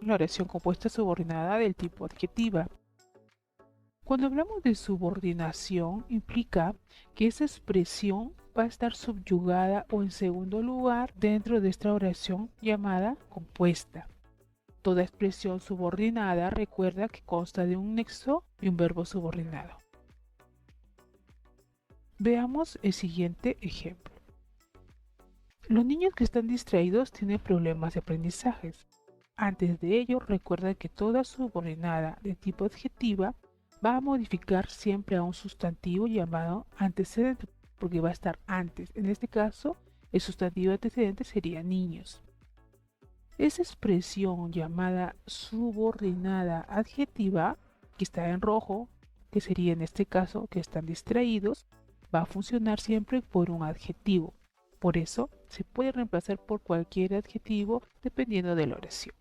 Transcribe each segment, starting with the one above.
la oración compuesta subordinada del tipo adjetiva. Cuando hablamos de subordinación, implica que esa expresión va a estar subyugada o en segundo lugar dentro de esta oración llamada compuesta. Toda expresión subordinada recuerda que consta de un nexo y un verbo subordinado. Veamos el siguiente ejemplo. Los niños que están distraídos tienen problemas de aprendizaje. Antes de ello, recuerda que toda subordinada de tipo adjetiva va a modificar siempre a un sustantivo llamado antecedente, porque va a estar antes. En este caso, el sustantivo antecedente sería niños. Esa expresión llamada subordinada adjetiva, que está en rojo, que sería en este caso que están distraídos, va a funcionar siempre por un adjetivo. Por eso, se puede reemplazar por cualquier adjetivo dependiendo de la oración.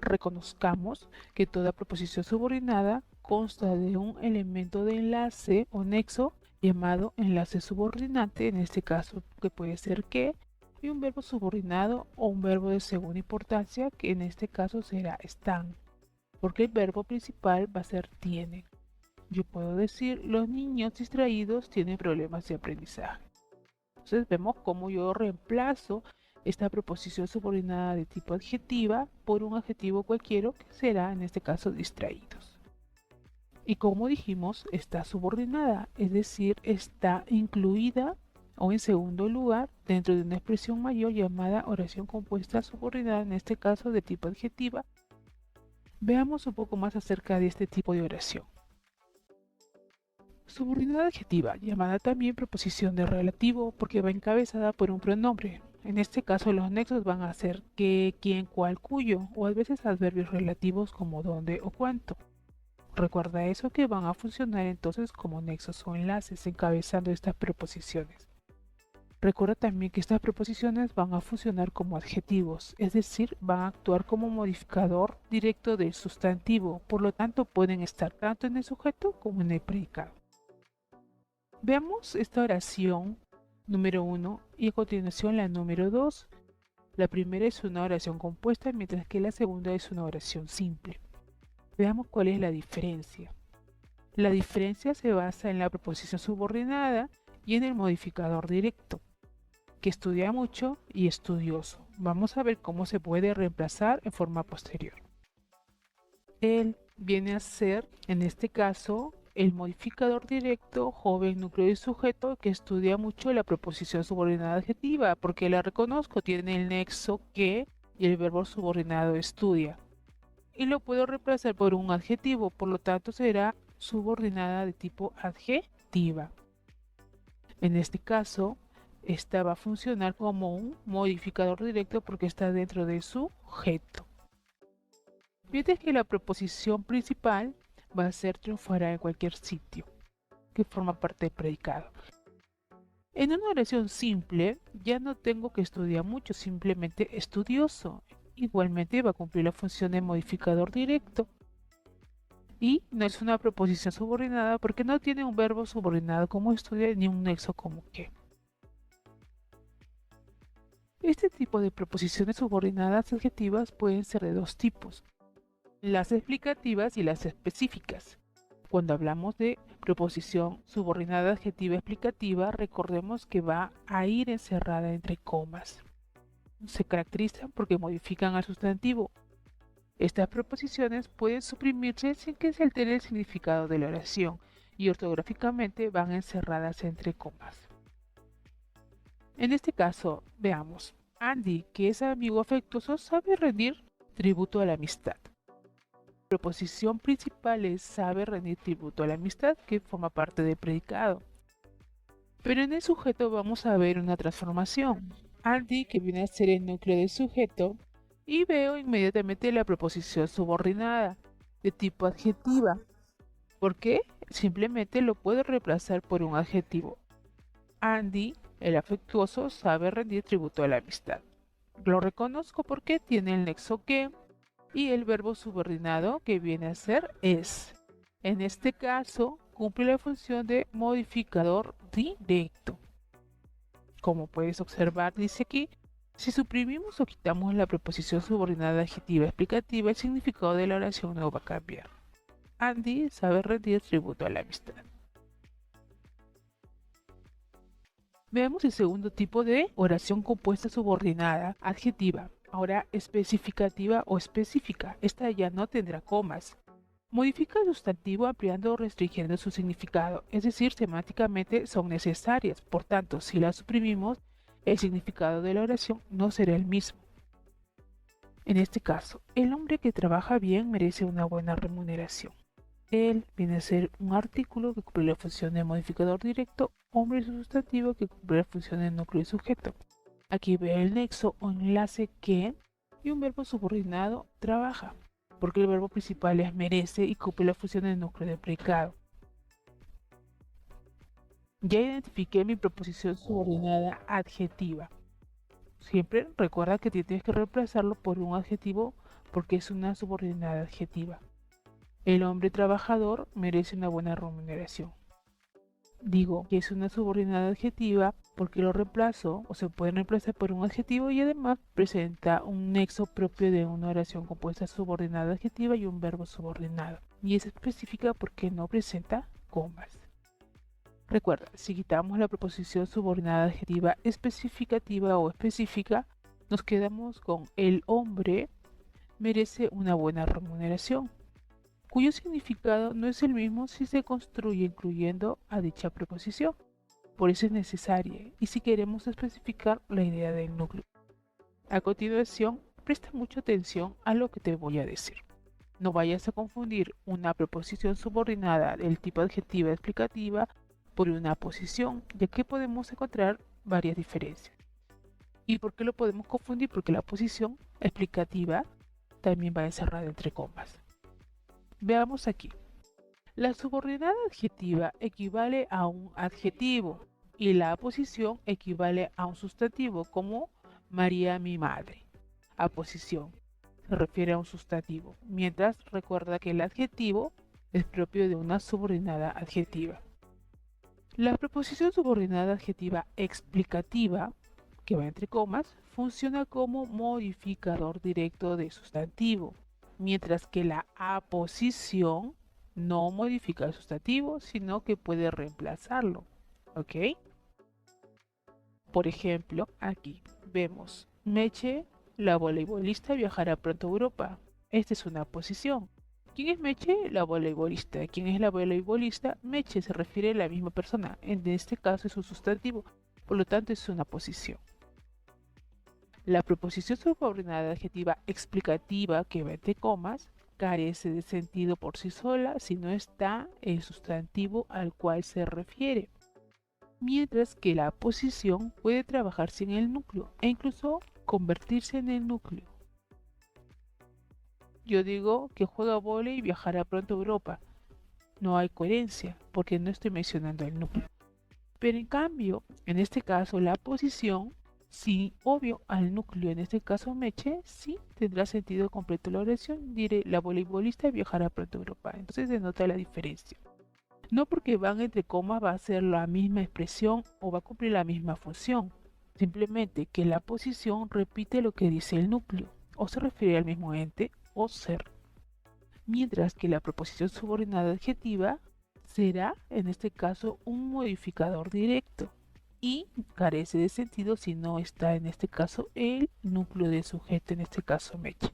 Reconozcamos que toda proposición subordinada consta de un elemento de enlace o nexo llamado enlace subordinante, en este caso que puede ser que, y un verbo subordinado o un verbo de segunda importancia, que en este caso será están, porque el verbo principal va a ser tiene. Yo puedo decir, los niños distraídos tienen problemas de aprendizaje. Entonces vemos cómo yo reemplazo esta proposición subordinada de tipo adjetiva por un adjetivo cualquiera que será en este caso distraídos. Y como dijimos, está subordinada, es decir, está incluida o en segundo lugar dentro de una expresión mayor llamada oración compuesta subordinada, en este caso de tipo adjetiva. Veamos un poco más acerca de este tipo de oración. Subordinada adjetiva, llamada también preposición de relativo porque va encabezada por un pronombre. En este caso los nexos van a ser qué, quién, cuál, cuyo, o a veces adverbios relativos como dónde o cuánto. Recuerda eso, que van a funcionar entonces como nexos o enlaces encabezando estas preposiciones. Recuerda también que estas preposiciones van a funcionar como adjetivos, es decir, van a actuar como modificador directo del sustantivo, por lo tanto pueden estar tanto en el sujeto como en el predicado. Veamos esta oración número 1 y a continuación la número 2. La primera es una oración compuesta, mientras que la segunda es una oración simple. Veamos cuál es la diferencia. La diferencia se basa en la preposición subordinada y en el modificador directo, que estudia mucho y estudioso. Vamos a ver cómo se puede reemplazar en forma posterior. Él viene a ser, en este caso, el modificador directo, joven, núcleo y sujeto, que estudia mucho la preposición subordinada adjetiva, porque la reconozco, tiene el nexo que y el verbo subordinado estudia. Y lo puedo reemplazar por un adjetivo, por lo tanto será subordinada de tipo adjetiva. En este caso, esta va a funcionar como un modificador directo porque está dentro de su sujeto. Mientras que la preposición principal va a ser triunfará en cualquier sitio, que forma parte del predicado. En una oración simple, ya no tengo que estudiar mucho, simplemente estudioso. Igualmente va a cumplir la función de modificador directo. Y no es una preposición subordinada porque no tiene un verbo subordinado como estudia ni un nexo como que. Este tipo de preposiciones subordinadas adjetivas pueden ser de dos tipos: las explicativas y las específicas. Cuando hablamos de preposición subordinada adjetiva explicativa, recordemos que va a ir encerrada entre comas. Se caracterizan porque modifican al sustantivo. Estas preposiciones pueden suprimirse sin que se altere el significado de la oración y ortográficamente van encerradas entre comas. En este caso, veamos. Andy, que es amigo afectuoso, sabe rendir tributo a la amistad. La preposición principal es sabe rendir tributo a la amistad, que forma parte del predicado. Pero en el sujeto vamos a ver una transformación. Andy, que viene a ser el núcleo del sujeto, y veo inmediatamente la preposición subordinada de tipo adjetiva. ¿Por qué? Simplemente lo puedo reemplazar por un adjetivo. Andy, el afectuoso, sabe rendir tributo a la amistad. Lo reconozco porque tiene el nexo que y el verbo subordinado, que viene a ser es. En este caso, cumple la función de modificador directo. Como puedes observar, dice aquí, Si suprimimos o quitamos la preposición subordinada adjetiva explicativa, el significado de la oración no va a cambiar. Andy sabe rendir tributo a la amistad. Veamos el segundo tipo de oración compuesta subordinada adjetiva, ahora especificativa o específica. Esta ya no tendrá comas. Modifica el sustantivo ampliando o restringiendo su significado, es decir, semánticamente son necesarias. Por tanto, si la suprimimos, el significado de la oración no será el mismo. En este caso, el hombre que trabaja bien merece una buena remuneración. Él viene a ser un artículo que cumple la función de modificador directo, hombre es un sustantivo que cumple la función de núcleo y sujeto. Aquí ve el nexo o enlace que y un verbo subordinado trabaja, porque el verbo principal es merece y cumple la función de núcleo de predicado. Ya identifiqué mi proposición subordinada adjetiva. Siempre recuerda que tienes que reemplazarlo por un adjetivo porque es una subordinada adjetiva. El hombre trabajador merece una buena remuneración. Digo que es una subordinada adjetiva porque lo reemplazo o se puede reemplazar por un adjetivo y además presenta un nexo propio de una oración compuesta subordinada adjetiva y un verbo subordinado. Y es específica porque no presenta comas. Recuerda, si quitamos la preposición subordinada adjetiva especificativa o específica, nos quedamos con el hombre merece una buena remuneración, cuyo significado no es el mismo si se construye incluyendo a dicha preposición. Por eso es necesaria y si queremos especificar la idea del núcleo. A continuación, presta mucha atención a lo que te voy a decir. No vayas a confundir una preposición subordinada del tipo adjetiva explicativa por una posición, ya que podemos encontrar varias diferencias. ¿Y por qué lo podemos confundir? Porque la posición explicativa también va encerrada entre comas. Veamos aquí. La subordinada adjetiva equivale a un adjetivo y la aposición equivale a un sustantivo, como María mi madre. Aposición se refiere a un sustantivo, mientras recuerda que el adjetivo es propio de una subordinada adjetiva. La preposición subordinada adjetiva explicativa, que va entre comas, funciona como modificador directo de sustantivo, mientras que la aposición no modifica el sustantivo, sino que puede reemplazarlo. ¿Ok? Por ejemplo, aquí vemos Meche, la voleibolista, viajará pronto a Europa. Esta es una posición. ¿Quién es Meche? La voleibolista. ¿Quién es la voleibolista? Meche se refiere a la misma persona. En este caso es un sustantivo, por lo tanto es una posición. La preposición subordinada adjetiva explicativa, que va entre comas, carece de sentido por sí sola si no está el sustantivo al cual se refiere, mientras que la aposición puede trabajar sin el núcleo e incluso convertirse en el núcleo. Yo digo que juega vóley y viajará pronto a Europa. No hay coherencia porque no estoy mencionando el núcleo. Pero en cambio, en este caso, la aposición, sí, obvio, al núcleo, en este caso Meche, sí tendrá sentido completo la oración. Diré, la voleibolista viajará pronto a Europa. Entonces denota la diferencia. No porque van entre comas va a ser la misma expresión o va a cumplir la misma función. Simplemente que la aposición repite lo que dice el núcleo, o se refiere al mismo ente o ser. Mientras que la preposición subordinada adjetiva será, en este caso, un modificador directo y carece de sentido si no está, en este caso, el núcleo de sujeto, en este caso Meche.